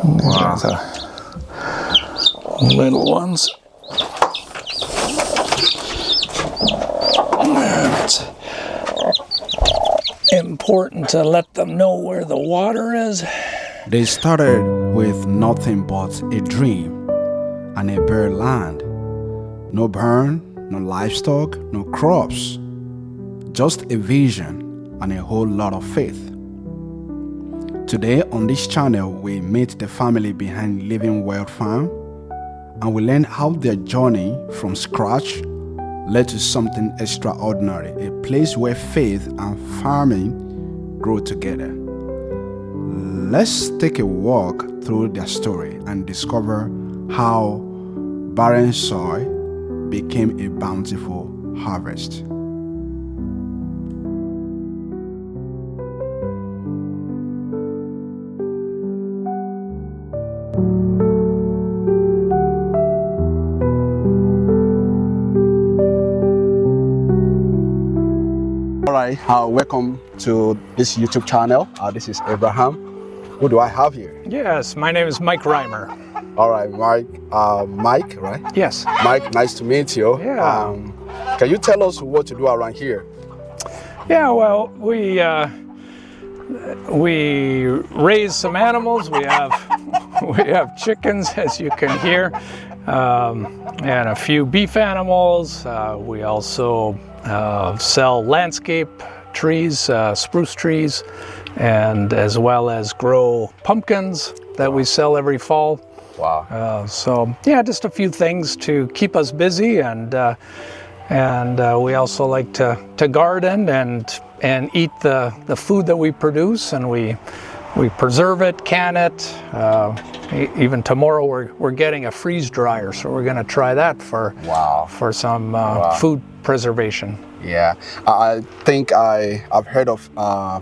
Wow. The little ones. And it's important to let them know where the water is. They started with nothing but a dream and a bare land. No burn, no livestock, no crops. Just a vision and a whole lot of faith. Today on this channel, we meet the family behind Living Well Farm, and we learn how their journey from scratch led to something extraordinary, a place where faith and farming grow together. Let's take a walk through their story and discover how barren soil became a bountiful harvest. All right, welcome to this YouTube channel. This is Abraham. Who do I have here? Yes, my name is Mike Reimer. All right, Mike, right? Yes. Mike, nice to meet you. Yeah. Can you tell us what to do around here? Yeah, well, we raise some animals. We have chickens, as you can hear, and a few beef animals. We also sell landscape trees, spruce trees, and as well as grow pumpkins that we sell every fall. Wow. So yeah, just a few things to keep us busy, and we also like to garden and eat the food that we produce, and we preserve it, can it. Even tomorrow we're getting a freeze dryer, so we're going to try that for some food preservation. Yeah, I think I've heard of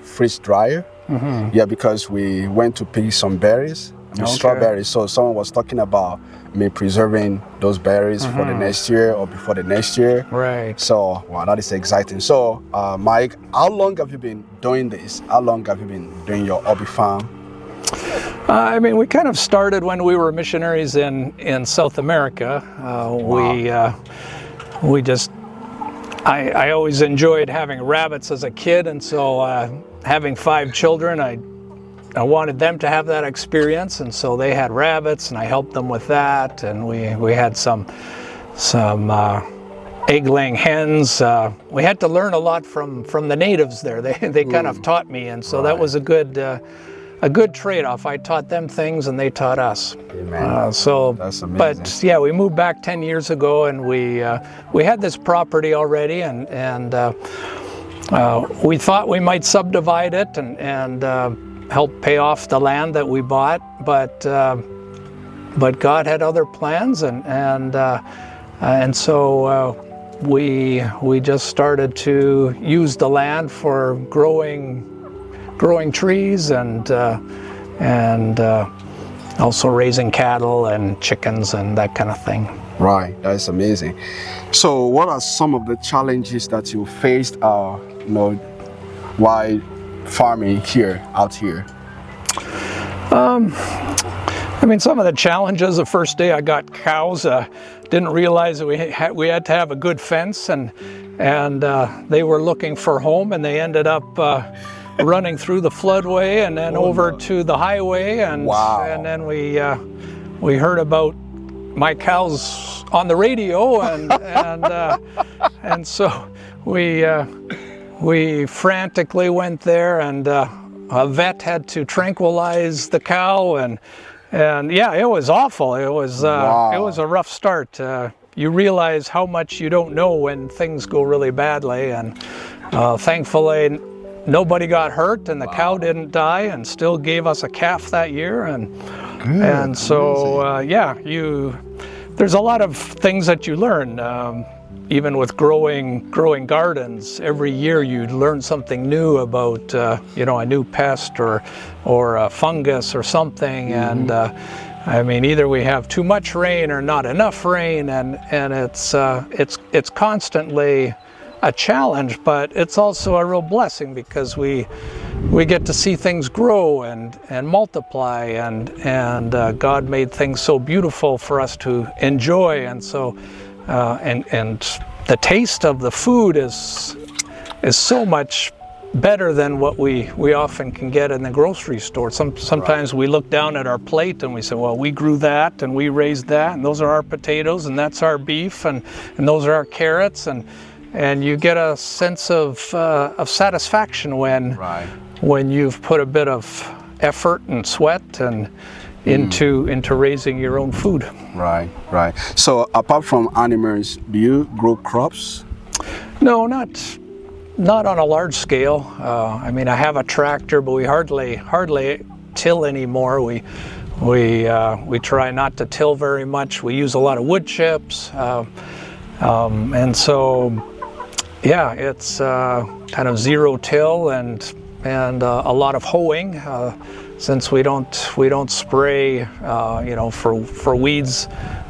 freeze dryer. Mm-hmm. Yeah, because we went to pick some berries, strawberries. So someone was talking about me preserving those berries for the next year or before the next year. Right. So, wow, that is exciting. So, Mike, how long have you been doing this? How long have you been doing your hobby farm? I mean, we kind of started when we were missionaries in South America. I always enjoyed having rabbits as a kid, and so having 5 children, I wanted them to have that experience, and so they had rabbits, and I helped them with that, and we had some egg-laying hens. We had to learn a lot from the natives there. They kind of taught me, and so that was a good trade-off. I taught them things, and they taught us. Amen. That's amazing. But yeah, we moved back 10 years ago, and we had this property already, and we thought we might subdivide it and help pay off the land that we bought, but God had other plans, and so we just started to use the land for growing trees and also raising cattle and chickens and that kind of thing. Right, that's amazing. So, what are some of the challenges that you faced, while farming out here? I mean, some of the challenges. The first day I got cows, didn't realize that we had to have a good fence, and they were looking for home, and they ended up running through the floodway and then over to the highway, and then we heard about my cows on the radio, and so we frantically went there, and a vet had to tranquilize the cow, and yeah, it was awful. It was a rough start. You realize how much you don't know when things go really badly, and thankfully nobody got hurt, and the cow didn't die, and still gave us a calf that year, and so there's a lot of things that you learn. Even with growing gardens, every year you learn something new about a new pest or a fungus or something, and I mean, either we have too much rain or not enough rain, and it's constantly a challenge, but it's also a real blessing because we we get to see things grow and multiply, and God made things so beautiful for us to enjoy, and so and the taste of the food is so much better than what we often can get in the grocery store. Sometimes we look down at our plate and we say, well, we grew that and we raised that, and those are our potatoes and that's our beef and those are our carrots, and you get a sense of satisfaction when you've put a bit of effort and sweat and into raising your own food. Right. So apart from animals, do you grow crops? No, not on a large scale. I mean, I have a tractor, but we hardly till anymore. We try not to till very much. We use a lot of wood chips, and so yeah, it's kind of zero till and a lot of hoeing, since we don't spray, for weeds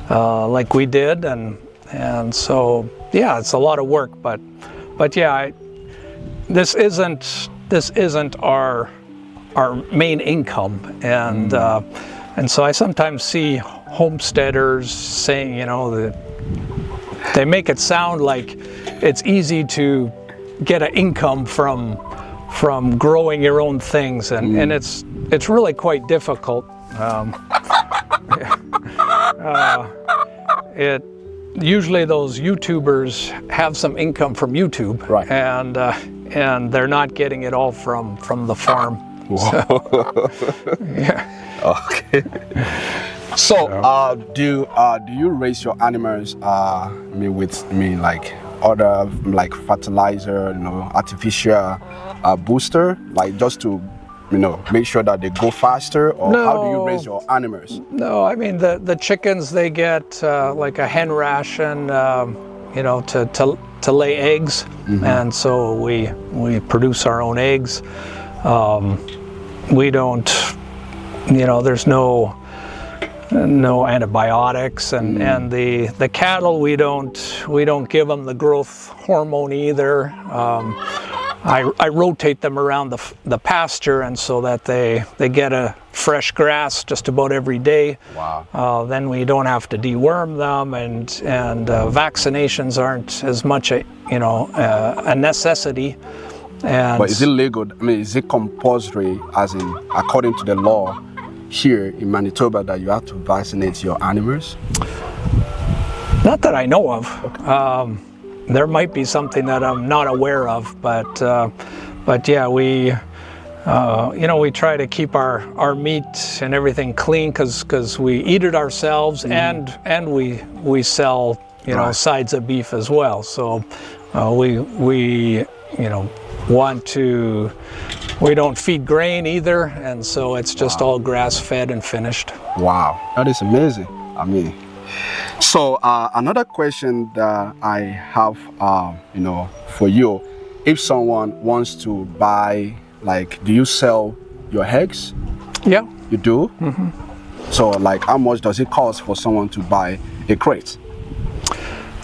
like we did, and so yeah, it's a lot of work, but yeah. This isn't our main income, and so I sometimes see homesteaders saying, that they make it sound like it's easy to get an income from growing your own things, and it's really quite difficult. Usually those YouTubers have some income from YouTube, right, and they're not getting it all from the farm. So, yeah. Okay. So, do you raise your animals? Like other like fertilizer, artificial booster, like just to make sure that they go faster, or No. how do you raise your animals? No, I mean the chickens, they get like a hen ration, to lay eggs, and so we produce our own eggs. We don't, there's no antibiotics, and the cattle, we don't give them the growth hormone either. I rotate them around the pasture, and so that they get a fresh grass just about every day. Wow. Then we don't have to deworm them, and vaccinations aren't as much a necessity. And But is it legal? Is it compulsory, as in according to the law here in Manitoba, that you have to vaccinate your animals? Not that I know of. Okay. There might be something that I'm not aware of, but yeah, we try to keep our meat and everything clean, because we eat it ourselves, and we sell Right. sides of beef as well. So we we don't feed grain either, and so it's just all grass fed and finished. Wow, that is amazing. So another question that I have, for you, if someone wants to buy, like, do you sell your eggs? Yeah. You do? Mm-hmm. So, like, how much does it cost for someone to buy a crate?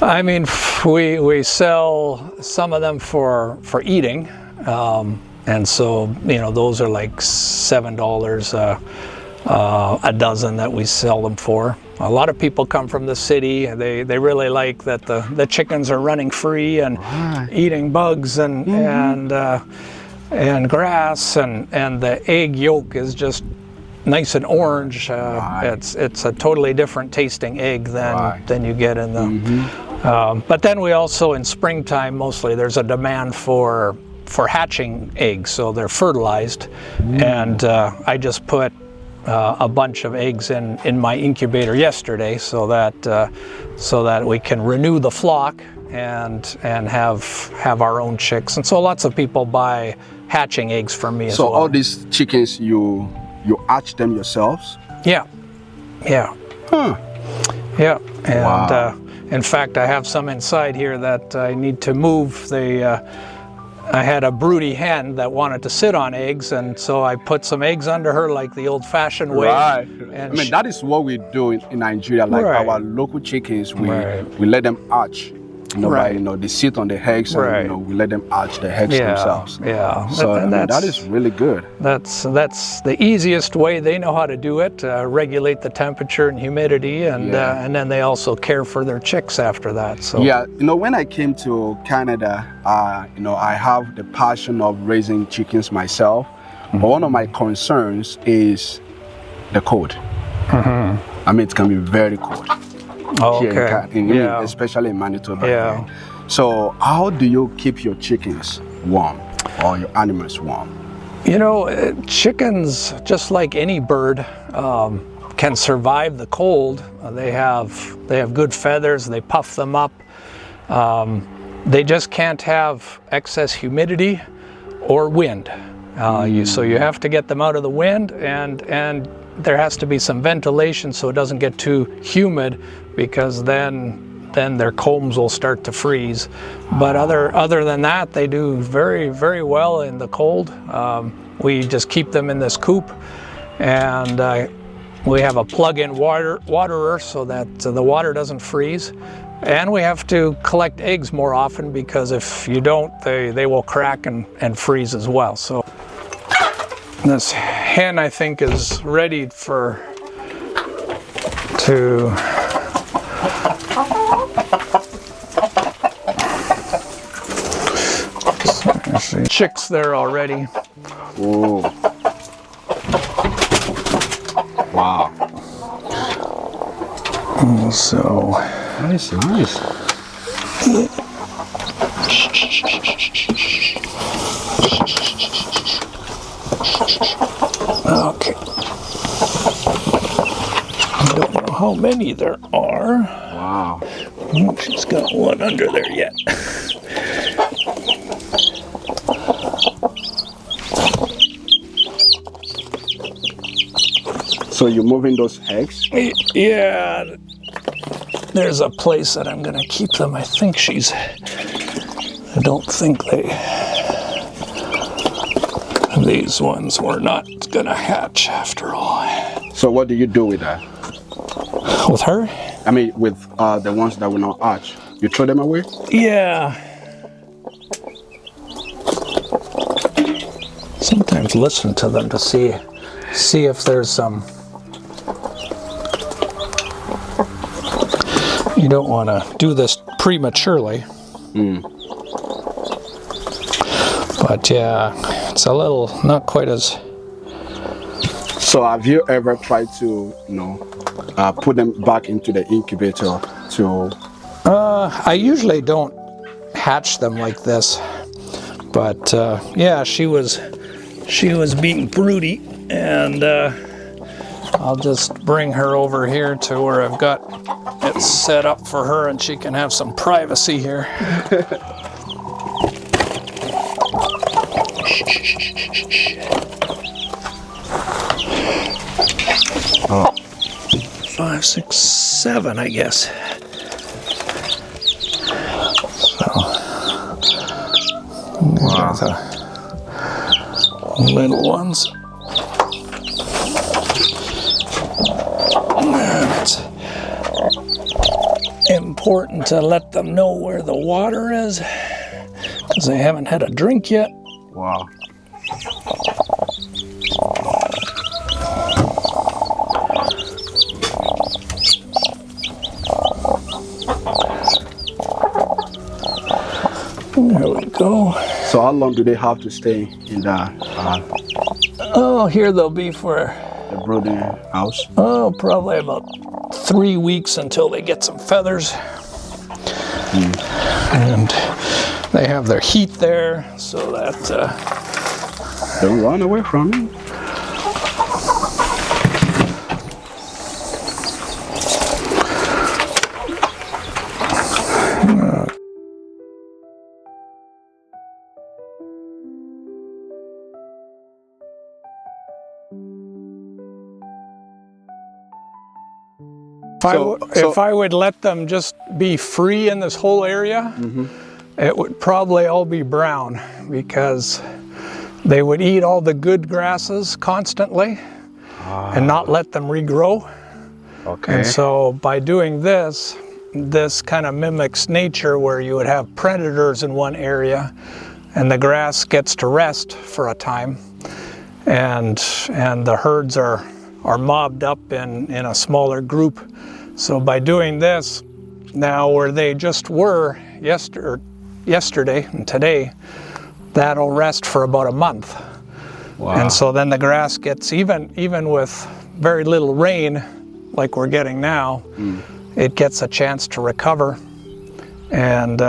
I mean, we sell some of them for eating, and so those are like $7 a dozen that we sell them for. A lot of people come from the city. They really like that the chickens are running free and eating bugs and grass, and the egg yolk is just nice and orange. It's a totally different tasting egg than you get in the. But then we also, in springtime mostly, there's a demand for hatching eggs, so they're fertilized, and I just put a bunch of eggs in my incubator yesterday, so that we can renew the flock and have our own chicks. And so lots of people buy hatching eggs from me as well. So all these chickens, you hatch them yourselves? Yeah. Huh. Yeah. And Wow. in fact, I have some inside here that I need to move. I had a broody hen that wanted to sit on eggs, and so I put some eggs under her like the old-fashioned way. Right. And that is what we do in Nigeria. Like Right. our local chickens, we Right. let them hatch Nobody, they sit on the eggs, and we let them hatch the eggs themselves. Yeah, so that is really good. That's the easiest way. They know how to do it. Regulate the temperature and humidity, and then they also care for their chicks after that. So yeah, when I came to Canada, I have the passion of raising chickens myself. But one of my concerns is the cold. I mean, it can be very cold. Here especially in Manitoba. Yeah. So how do you keep your chickens warm or your animals warm? Chickens, just like any bird, can survive the cold. They have good feathers. They puff them up. They just can't have excess humidity or wind. So you have to get them out of the wind, and there has to be some ventilation so it doesn't get too humid, because then their combs will start to freeze. But other than that, they do very, very well in the cold. We just keep them in this coop, and we have a plug-in waterer so that the water doesn't freeze. And we have to collect eggs more often, because if you don't, they will crack and freeze as well. So this hen, I think, is ready to chicks there already. Whoa. Wow. So nice. Okay. I don't know how many there are. Wow. She's got one under there yet. So you're moving those eggs? Yeah. There's a place that I'm gonna keep them. I don't think these ones were not gonna hatch after all. So what do you do with that? With her? I mean, with the ones that will not hatch. You throw them away? Yeah. Sometimes listen to them to see if there's some. You don't want to do this prematurely. But yeah, it's a little not quite as. So have you ever tried to, put them back into the incubator to? I usually don't hatch them like this, but yeah, she was being broody, and I'll just bring her over here to where I've got it set up for her, and she can have some privacy here. Oh. 5, 6, 7, I guess. So, wow. The little ones. It's important to let them know where the water is, because they haven't had a drink yet. Wow. There we go. So how long do they have to stay in the Oh, here they'll be for the brooding house? Oh, probably about 3 weeks until they get some feathers. And they have their heat there so that don't run away from me. If I would let them just be free in this whole area, it would probably all be brown, because they would eat all the good grasses constantly and not let them regrow. Okay. And so by doing this, this kind of mimics nature, where you would have predators in one area and the grass gets to rest for a time, and the herds are mobbed up in a smaller group. So by doing this, now where they just were yesterday and today, that'll rest for about a month. Wow. And so then the grass gets, even with very little rain like we're getting now, it gets a chance to recover. And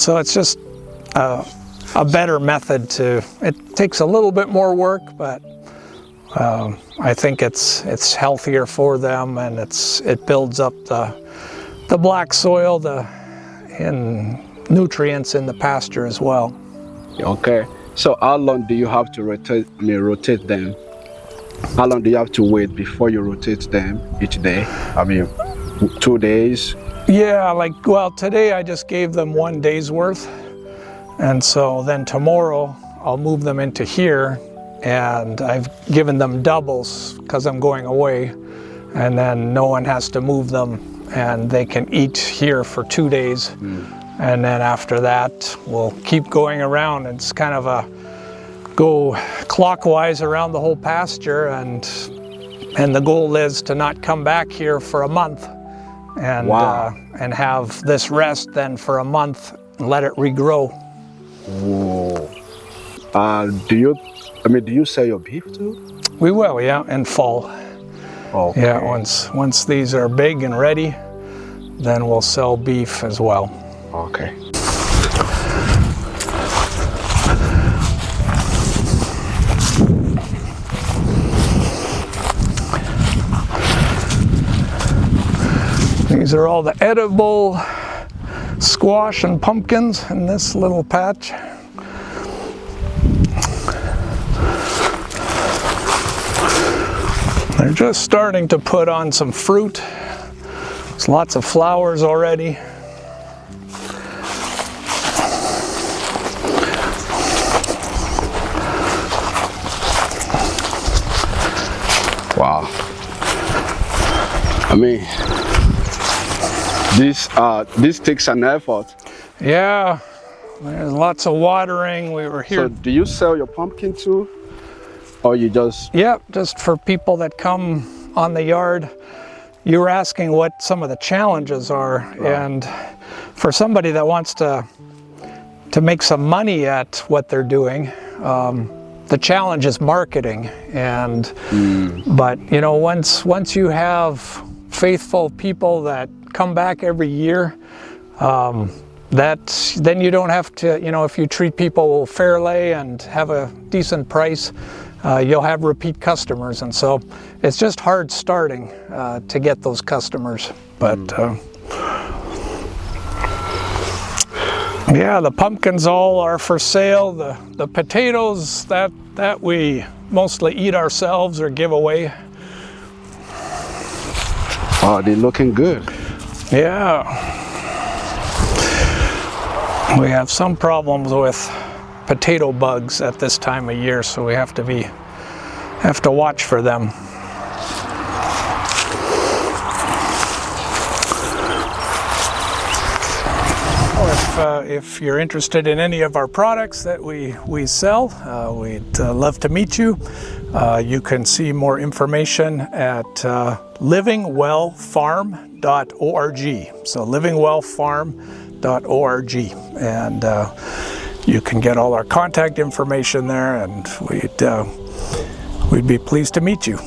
so it's just a better method it takes a little bit more work, but I think it's healthier for them, and it builds up the black soil, and nutrients in the pasture as well. Okay. So how long do you have to rotate them? How long do you have to wait before you rotate them each day? 2 days? Yeah, well, today I just gave them 1 day's worth. And so then tomorrow I'll move them into here, and I've given them doubles because I'm going away, and then no one has to move them, and they can eat here for 2 days. And then after that, we'll keep going around. It's kind of go clockwise around the whole pasture, and the goal is to not come back here for a month, and and have this rest then for a month and let it regrow. Whoa. Do you sell your beef too? We will, yeah, in fall. Okay. Yeah, once these are big and ready, then we'll sell beef as well. Okay. These are all the edible squash and pumpkins in this little patch. They're just starting to put on some fruit. There's lots of flowers already. Wow. This takes an effort. Yeah, there's lots of watering. We were here. So do you sell your pumpkin too? Or you just... Yeah, just for people that come on the yard. You were asking what some of the challenges are. Right. And for somebody that wants to make some money at what they're doing, the challenge is marketing. And but once you have faithful people that come back every year, then you don't have to, if you treat people fairly and have a decent price, you'll have repeat customers. And so it's just hard starting to get those customers. But yeah, the pumpkins all are for sale. The potatoes that we mostly eat ourselves or give away. Oh, they're looking good. Yeah. We have some problems with potato bugs at this time of year, so we have to watch for them. If you're interested in any of our products that we sell, we'd love to meet you. You can see more information at livingwellfarm.org. So livingwellfarm.org, and you can get all our contact information there, and we'd be pleased to meet you.